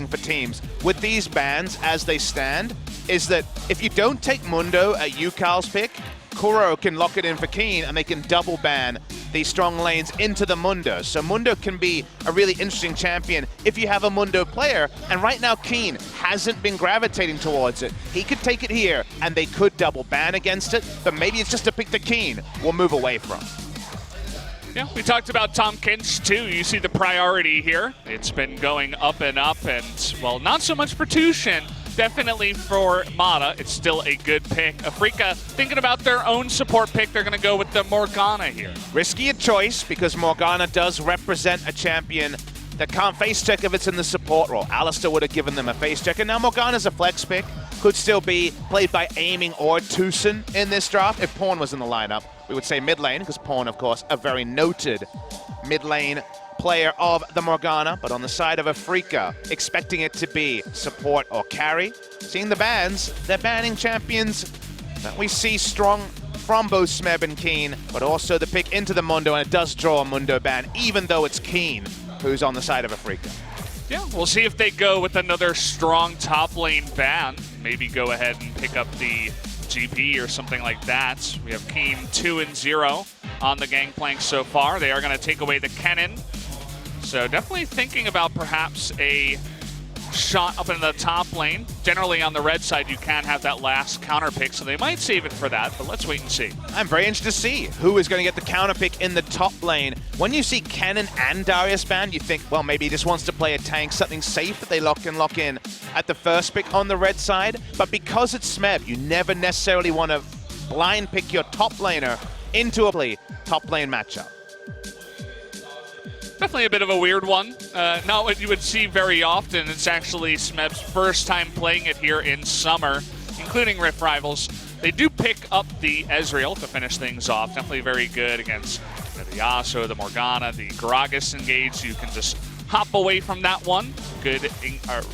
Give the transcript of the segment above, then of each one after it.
for teams with these bans as they stand is that if you don't take Mundo at Yukal's pick, Kuro can lock it in for Keen and they can double ban these strong lanes into the Mundo. So Mundo can be a really interesting champion if you have a Mundo player, and right now Keen hasn't been gravitating towards it. He could take it here and they could double ban against it, but maybe it's just a pick that Keen will move away from. Yeah, we talked about Tahm Kench too. You see the priority here. It's been going up, and, well, not so much for Tushin. Definitely for Mata, it's still a good pick. Afrika thinking about their own support pick. They're going to go with the Morgana here. Risky a choice because Morgana does represent a champion that can't face check if it's in the support role. Alistair would have given them a face check, and now Morgana's a flex pick. Could still be played by Aiming or Tucson in this draft. If Pawn was in the lineup, we would say mid lane, because Pawn, of course, a very noted mid lane player of the Morgana, but on the side of Afrika, expecting it to be support or carry. Seeing the bans, they're banning champions that we see strong from both Smeb and Keen, but also the pick into the Mundo, and it does draw a Mundo ban, even though it's Keen who's on the side of Afrika. Yeah, we'll see if they go with another strong top lane ban. Maybe go ahead and pick up the GP or something like that. We have Keen 2-0 on the Gangplank so far. They are going to take away the cannon. So definitely thinking about perhaps a shot up in the top lane. Generally on the red side, you can have that last counter pick, so they might save it for that, but let's wait and see. I'm very interested to see who is going to get the counter pick in the top lane. When you see Cannon and Darius banned, you think, well, maybe he just wants to play a tank, something safe that they lock in at the first pick on the red side. But because it's Smeb, you never necessarily want to blind pick your top laner into a top lane matchup. Definitely a bit of a weird one. Not what you would see very often. It's actually Smeb's first time playing it here in summer, including Rift Rivals. They do pick up the Ezreal to finish things off. Definitely very good against the Yasuo, the Morgana, the Gragas engage. You can just hop away from that one. Good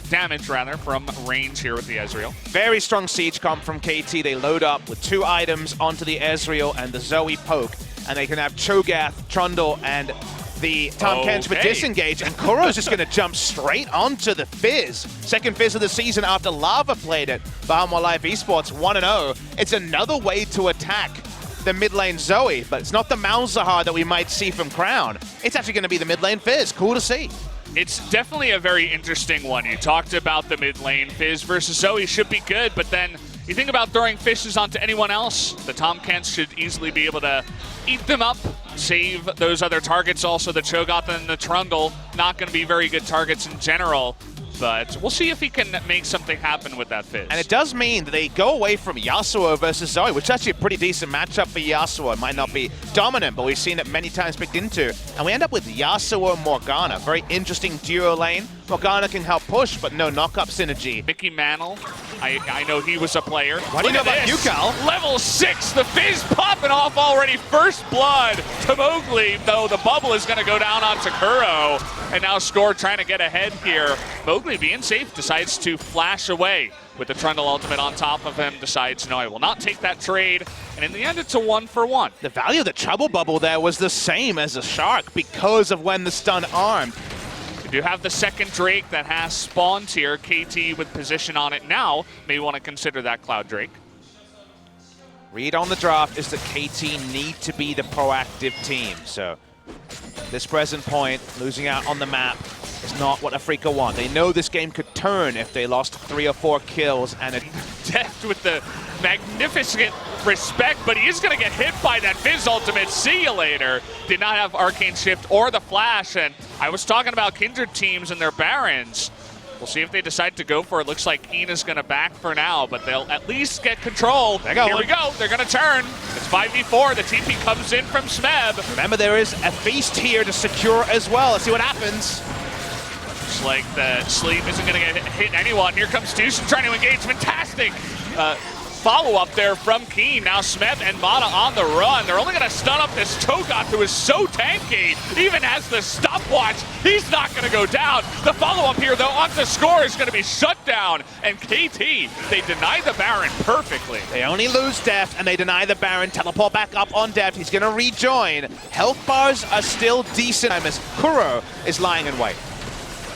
damage, rather, from range here with the Ezreal. Very strong siege comp from KT. They load up with 2 items onto the Ezreal and the Zoe poke, and they can have Cho'Gath, Trundle, and the Tahm Kench for disengage, and Kuro's just going to jump straight onto the Fizz. Second Fizz of the season after Lava played it. Bahamut Live Esports 1-0. It's another way to attack the mid lane Zoe, but it's not the Malzahar that we might see from Crown. It's actually going to be the mid lane Fizz. Cool to see. It's definitely a very interesting one. You talked about the mid lane Fizz versus Zoe should be good, but then you think about throwing fishes onto anyone else. The Tahm Kench should easily be able to eat them up, save those other targets. Also, the Cho'Gath and the Trundle, not going to be very good targets in general. But we'll see if he can make something happen with that Fizz. And it does mean that they go away from Yasuo versus Zoe, which is actually a pretty decent matchup for Yasuo. It might not be dominant, but we've seen it many times picked into. And we end up with Yasuo and Morgana. Very interesting duo lane. Morgana can help push, but no knock-up synergy. Mickey Mantle, I know he was a player. What do you know about Yukal? Level 6, the Fizz popping off already. First blood to Mowgli, though the bubble is going to go down onto Kuro. And now Score trying to get ahead here. Mowgli being safe, decides to flash away with the Trundle ultimate on top of him, decides, no, I will not take that trade. And in the end, it's a 1-for-1. The value of the Trouble Bubble there was the same as a Shark because of when the stun armed. We do have the second Drake that has spawned here. KT with position on it now. May want to consider that Cloud Drake. Read on the draft is that KT need to be the proactive team. So this present point, losing out on the map is not what Afrika want. They know this game could turn if they lost 3 or 4 kills and a death with the magnificent respect, but he is going to get hit by that Fizz ultimate. See you later. Did not have Arcane Shift or the Flash, and I was talking about Kindred teams and their Barons. We'll see if they decide to go for it. Looks like Keen is going to back for now, but they'll at least get control. Here we go. They're going to turn. It's 5v4. The TP comes in from Smeb. Remember, there is a feast here to secure as well. Let's see what happens. Looks like the sleep isn't going to hit anyone. Here comes Tucson trying to engage. Fantastic follow-up there from Keen. Now Smeb and Mata on the run. They're only going to stun up this Cho'Gath, who is so tanky. Even has the stopwatch. He's not going to go down. The follow-up here, though, on the Score is going to be shut down. And KT, they deny the Baron perfectly. They only lose Deft, and they deny the Baron. Teleport back up on Deft. He's going to rejoin. Health bars are still decent as Kuro is lying in wait.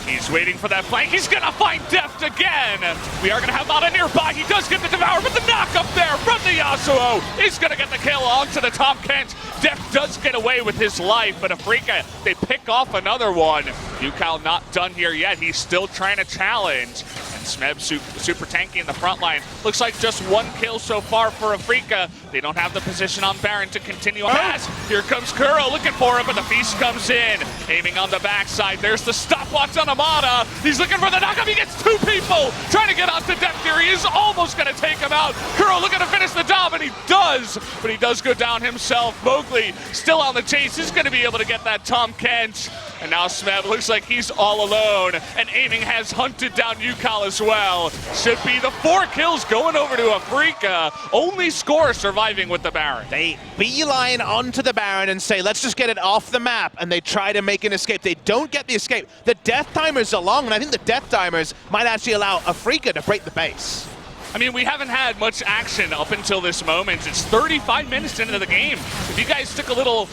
He's waiting for that flank. He's gonna find Deft again. We are gonna have Mata nearby. He does get the Devour, but the knock up there from the Yasuo. He's gonna get the kill onto the Tom Kent. Deft does get away with his life, but Afrika, they pick off another one. Yukal not done here yet. He's still trying to challenge. And Smeb super tanky in the front line. Looks like just one kill so far for Afrika. They don't have the position on Baron to continue on that. Here comes Kuro looking for it, but the Feast comes in. Aiming on the backside. There's the stopwatch on Amada. He's looking for the knockup. He gets two people trying to get onto Deft here. He is almost going to take him out. Kuro looking to finish the job, and he does. But he does go down himself. Mowgli still on the chase. He's going to be able to get that Tom Kent. And now Smeb looks like he's all alone. And Aiming has hunted down Yukal as well. Should be the 4 kills going over to Afrika. Only score surviving with the Baron. They beeline onto the Baron and say, let's just get it off the map. And they try to make an escape. They don't get the escape. The death timers are long, and I think the death timers might actually allow Afrika to break the base. I mean, we haven't had much action up until this moment. It's 35 minutes into the game. If you guys took a little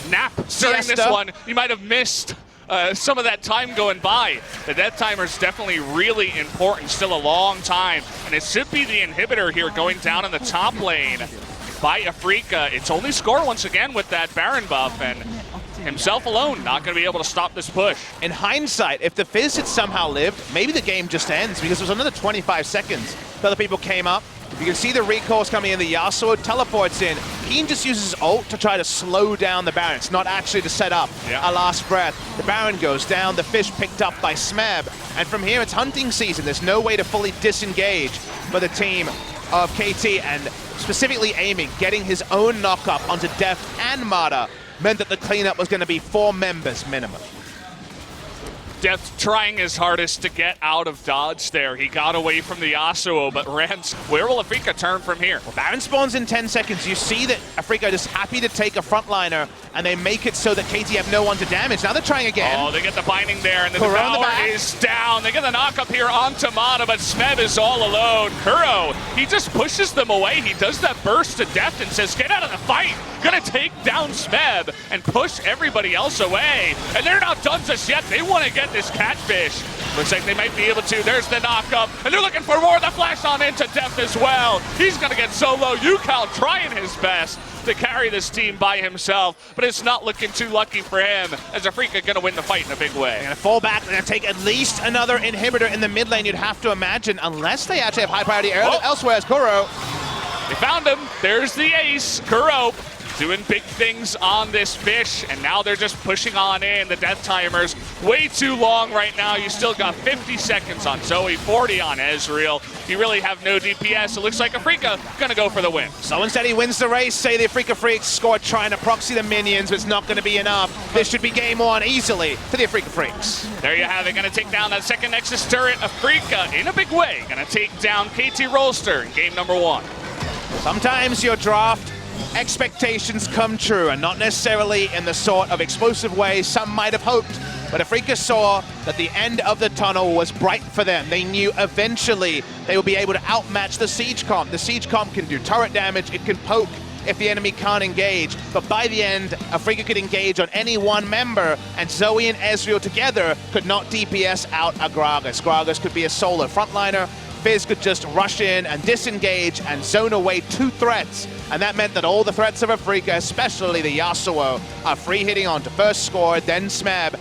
nap during this one, you might have missed some of that time going by. The death timer is definitely really important. Still a long time. And it should be the inhibitor here going down in the top lane by Afrika. It's only score once again with that Baron buff, and himself alone not going to be able to stop this push. In hindsight, if the Fizz had somehow lived, maybe the game just ends, because there was another 25 seconds. Other people came up. You can see the recalls coming in. The Yasuo teleports in. Keen just uses his ult to try to slow down the Baron. It's not actually to set up a last breath. The Baron goes down. The fish picked up by Smeb. And from here, it's hunting season. There's no way to fully disengage for the team of KT, and specifically Aiming, getting his own knock-up onto Deft and Mata meant that the cleanup was going to be 4 members minimum. Deft trying his hardest to get out of dodge there. He got away from the Yasuo, but Rans, where will Afrika turn from here? Well, Baron spawns in 10 seconds. You see that Afrika is happy to take a frontliner, and they make it so that KT have no one to damage. Now they're trying again. Oh, they get the binding there, and the Devour is down. They get the knock up here onto Mata, but Smeb is all alone. Kuro, he just pushes them away. He does that burst to Deft and says, get out of the fight. Gonna take down Smeb and push everybody else away. And they're not done just yet. They want to get this catfish. Looks like they might be able to. There's the knock-up, and they're looking for more. The flash on into Deft as well. He's going to get solo. Yukal trying his best to carry this team by himself, but it's not looking too lucky for him, as Afrika going to win the fight in a big way. They're going to fall back. They're going to take at least another inhibitor in the mid lane, you'd have to imagine, unless they actually have high priority elsewhere as Kuro. They found him. There's the ace. Kuro doing big things on this fish, and now they're just pushing on in. The death timer's way too long right now. You still got 50 seconds on Zoe, 40 on Ezreal. You really have no DPS. It looks like Afrika gonna go for the win. Someone said he wins the race. Say the Afrika Freaks scored trying to proxy the minions, but it's not gonna be enough. This should be game 1 easily for the Afrika Freaks. There you have it. Gonna take down that second Nexus turret. Afrika in a big way. Gonna take down KT Rolster in game number 1. Sometimes your draft expectations come true, and not necessarily in the sort of explosive way some might have hoped. But Afrika saw that the end of the tunnel was bright for them. They knew eventually they would be able to outmatch the Siege Comp. The Siege Comp can do turret damage, it can poke if the enemy can't engage. But by the end, Afrika could engage on any one member, and Zoe and Ezreal together could not DPS out a Gragas. Gragas could be a solo frontliner. Fizz could just rush in and disengage and zone away 2 threats. And that meant that all the threats of Afrika, especially the Yasuo, are free hitting onto first score, then Smeb,